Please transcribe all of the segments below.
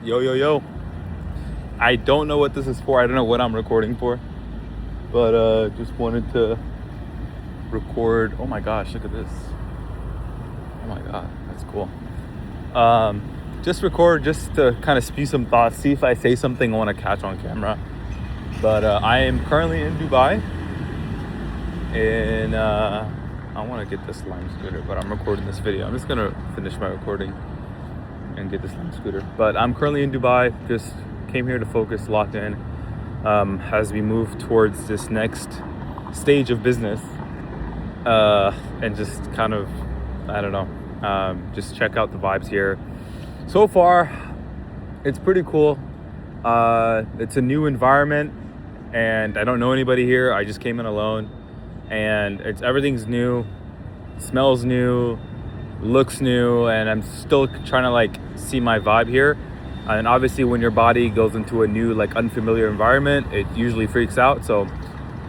Yo. I don't know what this is for. I don't know what I'm recording for. But just wanted to record. Oh my gosh, look at this. Oh my god, that's cool. Just record just to kind of spew some thoughts, see if I say something I want to catch on camera. But I am currently in Dubai. And I want to get this Lime scooter, but I'm recording this video. I'm just going to finish my recording and get this Lime scooter. But I'm currently in Dubai. Just came here to focus, locked in, as we move towards this next stage of business, and just kind of, I don't know, just check out the vibes here. So far, it's pretty cool. It's a new environment, and I don't know anybody here. I just came in alone, and everything's new, smells new, looks new, and I'm still trying to like see my vibe here. And obviously when your body goes into a new, like, unfamiliar environment, it usually freaks out. So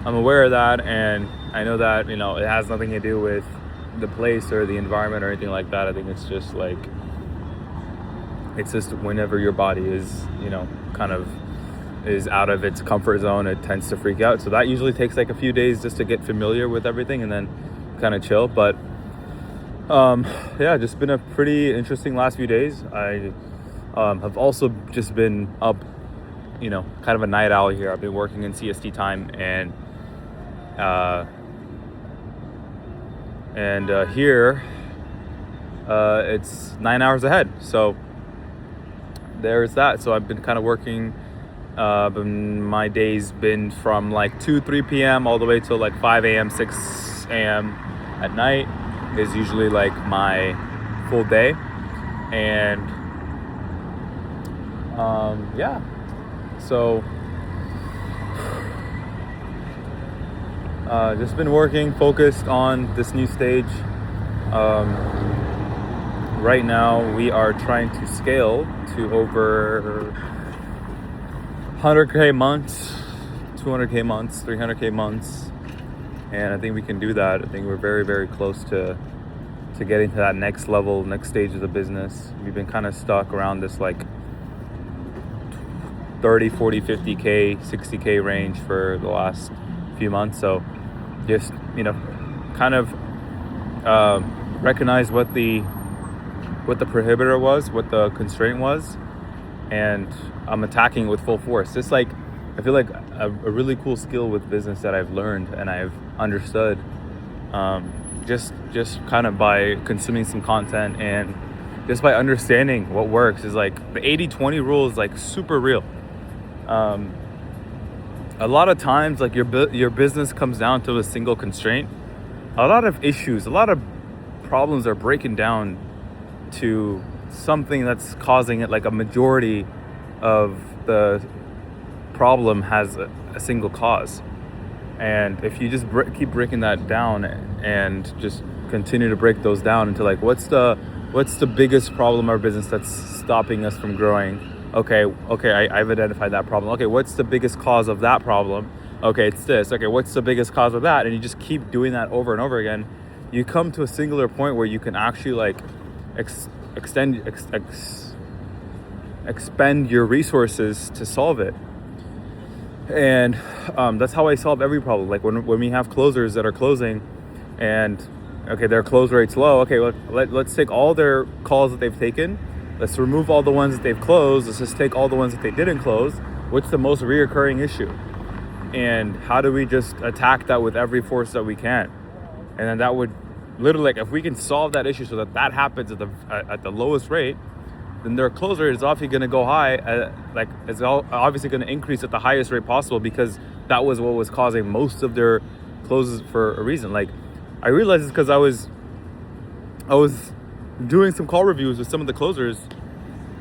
I'm aware of that, and I know that, it has nothing to do with the place or the environment or anything like that. I think it's just whenever your body is, kind of is out of its comfort zone, it tends to freak out. So that usually takes like a few days just to get familiar with everything and then kind of chill. But just been a pretty interesting last few days. I have also just been up, kind of a night owl here. I've been working in CST time, and here it's 9 hours ahead. So there's that. So I've been kind of working. My day's been from like 3 p.m. all the way till like 5 a.m., 6 a.m. at night is usually like my full day. And so just been working, focused on this new stage. Right now we are trying to scale to over 100k months, 200k months, 300k months, and I think we can do that. I think we're very, very close to getting to that next level, next stage of the business. We've been kind of stuck around this like 30, 40, 50k, 60k range for the last few months. So just, kind of recognize what the prohibitor was, what the constraint was, and I'm attacking with full force. Just like, I feel like a really cool skill with business that I've learned and I've understood, just kind of by consuming some content and just by understanding what works, is like the 80-20 rule is like super real. A lot of times, like your business comes down to a single constraint. A lot of issues, a lot of problems are breaking down to something that's causing it. Like a majority of the problem has a single cause, and if you just keep breaking that down and just continue to break those down into like what's the biggest problem in our business that's stopping us from growing. Okay, I've identified that problem. Okay, what's the biggest cause of that problem? Okay, it's this. Okay, what's the biggest cause of that? And you just keep doing that over and over again. You come to a singular point where you can actually like expend your resources to solve it. And that's how I solve every problem. Like when we have closers that are closing, and okay, their close rate's low. Okay, let's take all their calls that they've taken. Let's remove all the ones that they've closed. Let's just take all the ones that they didn't close. What's the most reoccurring issue? And how do we just attack that with every force that we can? And then that would literally, like, if we can solve that issue so that happens at the lowest rate, then their close rate is obviously going to go high. It's obviously going to increase at the highest rate possible, because that was what was causing most of their closes for a reason. Like, I realized this because I was doing some call reviews with some of the closers,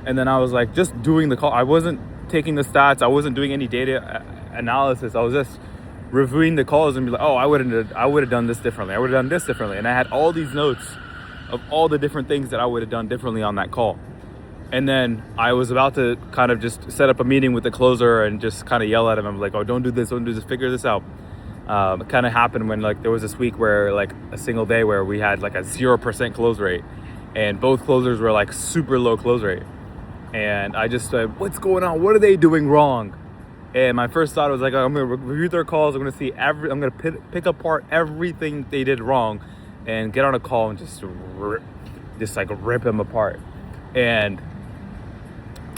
and then I was like just doing the call. I wasn't taking the stats. I wasn't doing any data analysis. I was just reviewing the calls and be like, oh, I would have done this differently. I would have done this differently. And I had all these notes of all the different things that I would have done differently on that call. And then I was about to kind of just set up a meeting with the closer and just kind of yell at him. I'm like, oh, don't do this, figure this out. It kind of happened when like there was this week where like a single day where we had like a 0% close rate, and both closers were like super low close rate. And I just said, what's going on? What are they doing wrong? And my first thought was like, I'm gonna review their calls. I'm gonna pick apart everything they did wrong, and get on a call and just rip them apart. And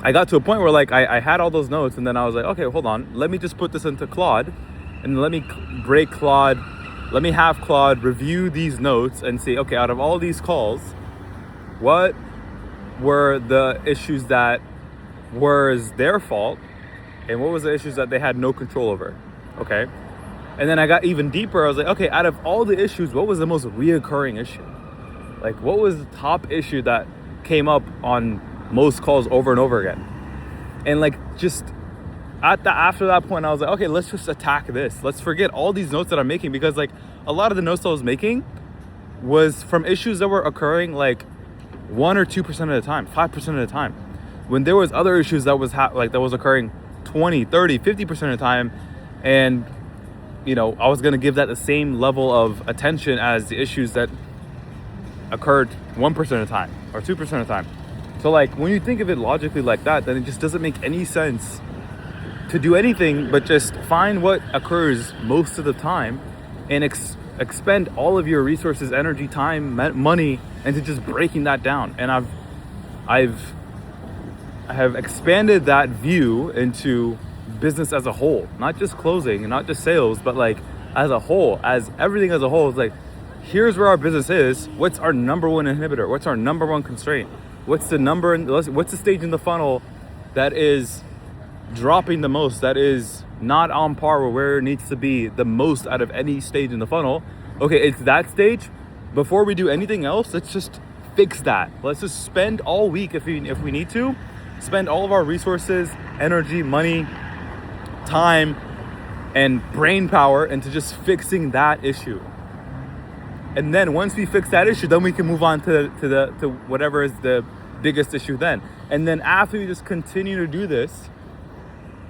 I got to a point where like I had all those notes, and then I was like, okay, hold on, let me just put this into Claude, and let me break Claude. Let me have Claude review these notes and see, okay, out of all these calls, what were the issues that was their fault, and what was the issues that they had no control over, okay? And then I got even deeper. I was like, okay, out of all the issues, what was the most reoccurring issue? Like, what was the top issue that came up on most calls over and over again? And like, just after that point, I was like, okay, let's just attack this. Let's forget all these notes that I'm making, because like a lot of the notes I was making was from issues that were occurring like 1 or 2% of the time, 5% of the time, when there was other issues that was that was occurring 20, 30, 50% of the time. And you know, I was going to give that the same level of attention as the issues that occurred 1% of the time or 2% of the time. So like, when you think of it logically like that, then it just doesn't make any sense to do anything but just find what occurs most of the time and expend all of your resources, energy, time, money into just breaking that down. And I have expanded that view into business as a whole, not just closing and not just sales, but like as a whole, as everything as a whole. Is like, here's where our business is. What's our number one inhibitor? What's our number one constraint? What's the stage in the funnel that is dropping the most, that is not on par with where it needs to be the most out of any stage in the funnel? Okay, it's that stage. Before we do anything else, let's just fix that. Let's just spend all week, if we need to, spend all of our resources, energy, money, time, and brain power into just fixing that issue. And then once we fix that issue, then we can move on to whatever is the biggest issue then. And then after you just continue to do this,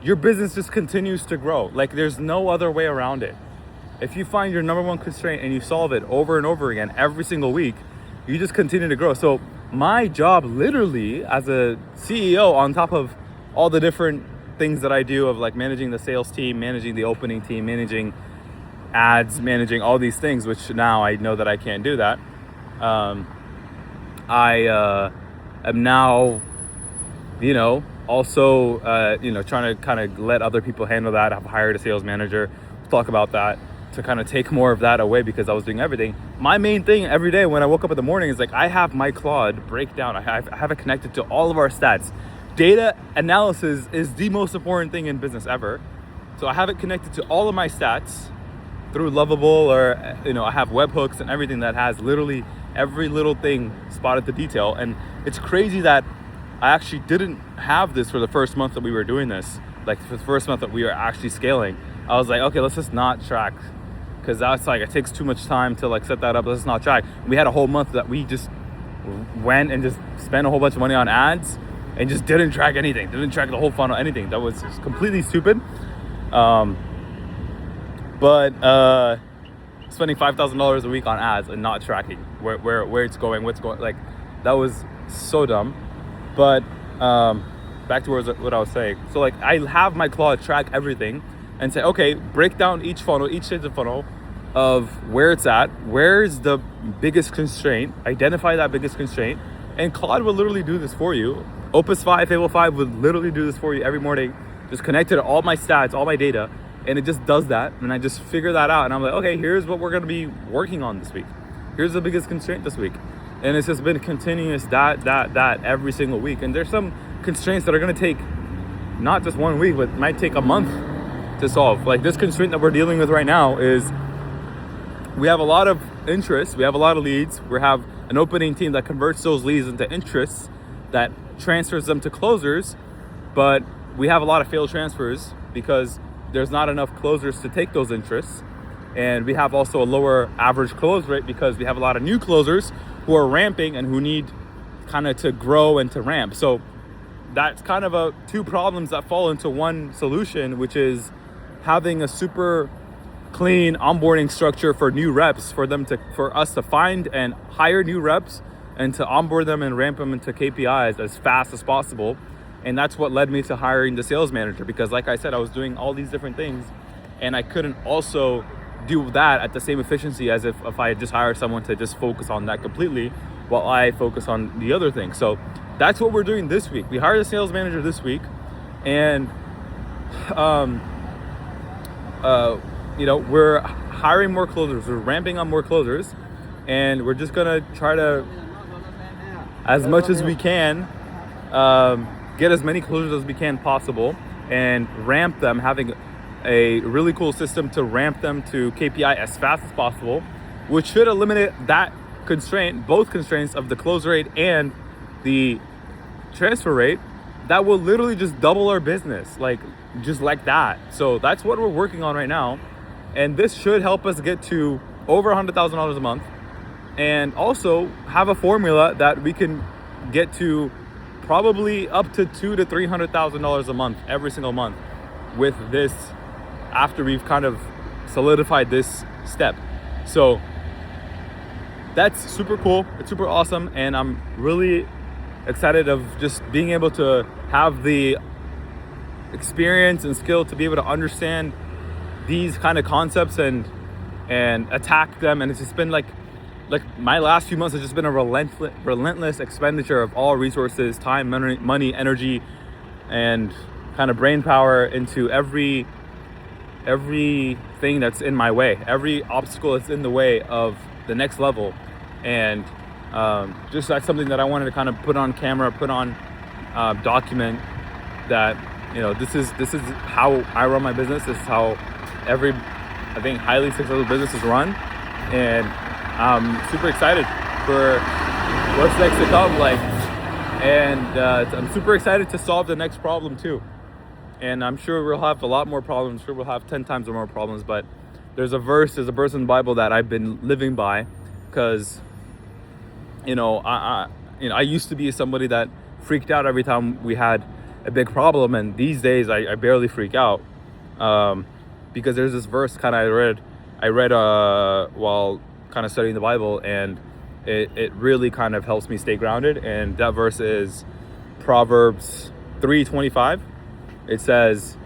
your business just continues to grow. Like, there's no other way around it. If you find your number one constraint and you solve it over and over again every single week, you just continue to grow. So my job literally as a CEO, on top of all the different things that I do of like managing the sales team, managing the opening team, managing ads, managing all these things, which now I know that I can't do that. I am now, also, trying to kind of let other people handle that. I've hired a sales manager to talk about that, to kind of take more of that away, because I was doing everything. My main thing every day when I woke up in the morning is like, I have my Claude breakdown. I have it connected to all of our stats. Data analysis is the most important thing in business ever. So I have it connected to all of my stats through Lovable, or, I have webhooks and everything that has literally every little thing spotted to detail. And it's crazy that I actually didn't have this for the first month that we were doing this. Like, for the first month that we were actually scaling, I was like, okay, let's just not track, because that's like, it takes too much time to like set that up. Let's not track. We had a whole month that we just went and just spent a whole bunch of money on ads and just didn't track anything, didn't track the whole funnel, anything. That was just completely stupid. But spending $5,000 a week on ads and not tracking where it's going, what's going, like, that was so dumb. But back to what I was saying. So like, I have my Claude track everything and say, okay, break down each funnel, each stage of funnel of where it's at, where's the biggest constraint, identify that biggest constraint, and Claude will literally do this for you. Opus 5, Fable 5 would literally do this for you every morning, just connected to all my stats, all my data, and it just does that. And I just figure that out, and I'm like, okay, here's what we're gonna be working on this week. Here's the biggest constraint this week. And it's just been continuous that every single week. And there's some constraints that are gonna take not just 1 week, but might take a month to solve. Like, this constraint that we're dealing with right now is we have a lot of interest, we have a lot of leads, we have an opening team that converts those leads into interests, that transfers them to closers, but we have a lot of failed transfers because there's not enough closers to take those interests. And we have also a lower average close rate because we have a lot of new closers who are ramping and who need kind of to grow and to ramp. So that's kind of two problems that fall into one solution, which is having a super clean onboarding structure for new reps, for us to find and hire new reps and to onboard them and ramp them into KPIs as fast as possible. And that's what led me to hiring the sales manager, because like I said, I was doing all these different things and I couldn't also do that at the same efficiency as if I had just hired someone to just focus on that completely while I focus on the other thing. So that's what we're doing this week. We hired a sales manager this week, and we're hiring more closers, we're ramping up more closers, and we're just gonna try to, as much as we can, get as many closures as we can possible and ramp them, having a really cool system to ramp them to KPI as fast as possible, which should eliminate that constraint, both constraints of the close rate and the transfer rate. That will literally just double our business, just like that. So that's what we're working on right now. And this should help us get to over $100,000 a month, and also have a formula that we can get to probably up to $200,000 to $300,000 a month every single month with this, after we've kind of solidified this step. So that's super cool. It's super awesome. And I'm really excited of just being able to have the experience and skill to be able to understand these kind of concepts and attack them. And it's just been like my last few months has just been a relentless expenditure of all resources, time, money, energy, and kind of brain power into everything that's in my way, every obstacle that's in the way of the next level. And just that's something that I wanted to kind of put on camera, document that, this is how I run my business. This is how every, I think, highly successful business is run. And I'm super excited for what's next to come. I'm super excited to solve the next problem too. And I'm sure we'll have a lot more problems. I'm sure we'll have 10 times or more problems. But there's a verse in the Bible that I've been living by, because I used to be somebody that freaked out every time we had a big problem, and these days I barely freak out, because there's this verse I read while kind of studying the Bible, and it really kind of helps me stay grounded. And that verse is Proverbs 3:25. It says,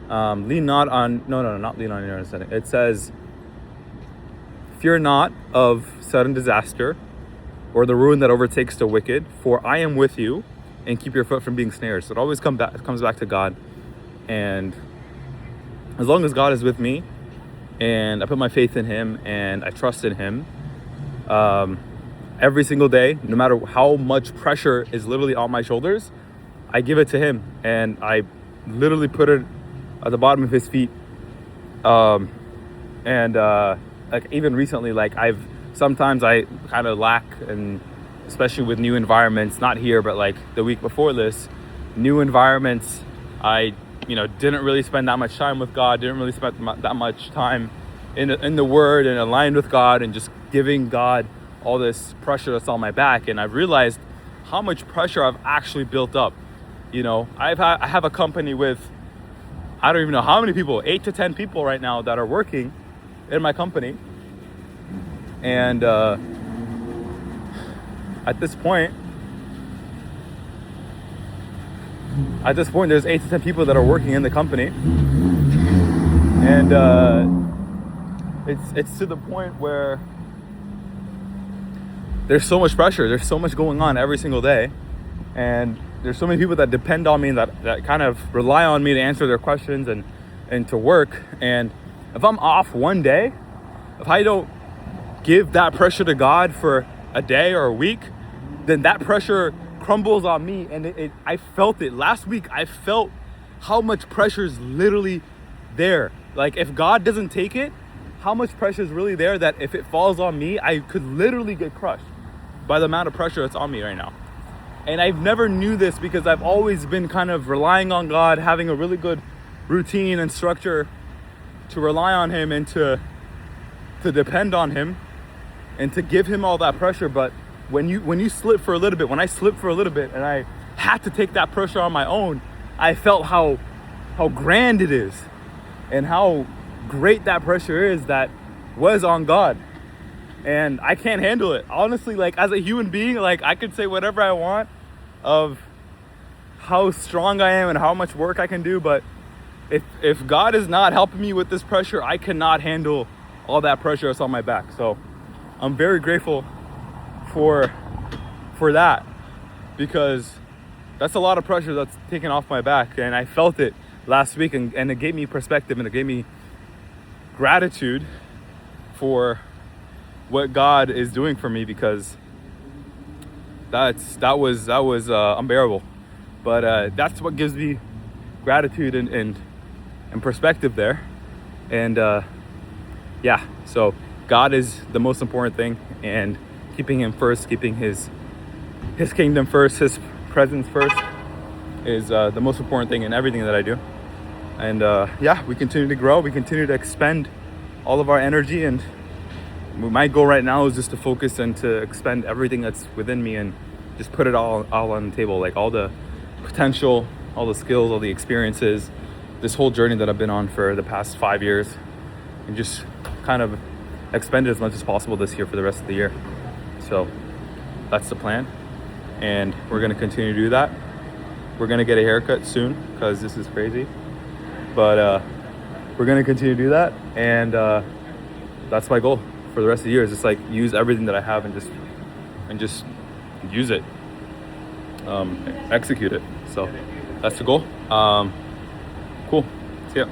not lean on your understanding. It says, fear not of sudden disaster or the ruin that overtakes the wicked, for I am with you, and keep your foot from being snared. So it always comes back to God. And as long as God is with me and I put my faith in him and I trust in him, every single day, no matter how much pressure is literally on my shoulders, I give it to him and I literally put it at the bottom of his feet. Even recently, sometimes I kind of lack, and especially with new environments, not here, but the week before this, new environments, I didn't really spend that much time with God, didn't really spend that much time in the Word and aligned with God, and just giving God all this pressure that's on my back. And I've realized how much pressure I've actually built up. I have a company with, I don't even know how many people, 8 to 10 people right now that are working in my company. And at this point, there's 8 to 10 people that are working in the company. And it's to the point where there's so much pressure, there's so much going on every single day. And there's so many people that depend on me, that kind of rely on me to answer their questions and to work. And if I'm off one day, if I don't give that pressure to God for a day or a week, then that pressure crumbles on me. And I felt it last week. I felt how much pressure is literally there. If God doesn't take it, how much pressure is really there, that if it falls on me, I could literally get crushed by the amount of pressure that's on me right now. And I've never knew this, because I've always been kind of relying on God, having a really good routine and structure to rely on him and to depend on him and to give him all that pressure. But when I slipped for a little bit and I had to take that pressure on my own, I felt how grand it is and how great that pressure is that was on God. and I can't handle it. Honestly, like as a human being, like I could say whatever I want of how strong I am and how much work I can do, but if God is not helping me with this pressure, I cannot handle all that pressure that's on my back. So I'm very grateful for that, because that's a lot of pressure that's taken off my back, and I felt it last week, and it gave me perspective, and it gave me gratitude for what God is doing for me, because that was unbearable. But that's what gives me gratitude and perspective there. And yeah, so God is the most important thing, and keeping him first, keeping his kingdom first, his presence first is the most important thing in everything that I do. And yeah, we continue to grow, we continue to expend all of our energy, and my goal right now is just to focus and to expend everything that's within me and just put it all on the table, like all the potential, all the skills, all the experiences, this whole journey that I've been on for the past 5 years, and just kind of expend it as much as possible this year for the rest of the year. So that's the plan, and we're going to continue to do that. We're going to get a haircut soon because this is crazy, but we're going to continue to do that, and that's my goal for the rest of the year, is just like use everything that I have and just use it, execute it. So that's the goal. Cool. See ya.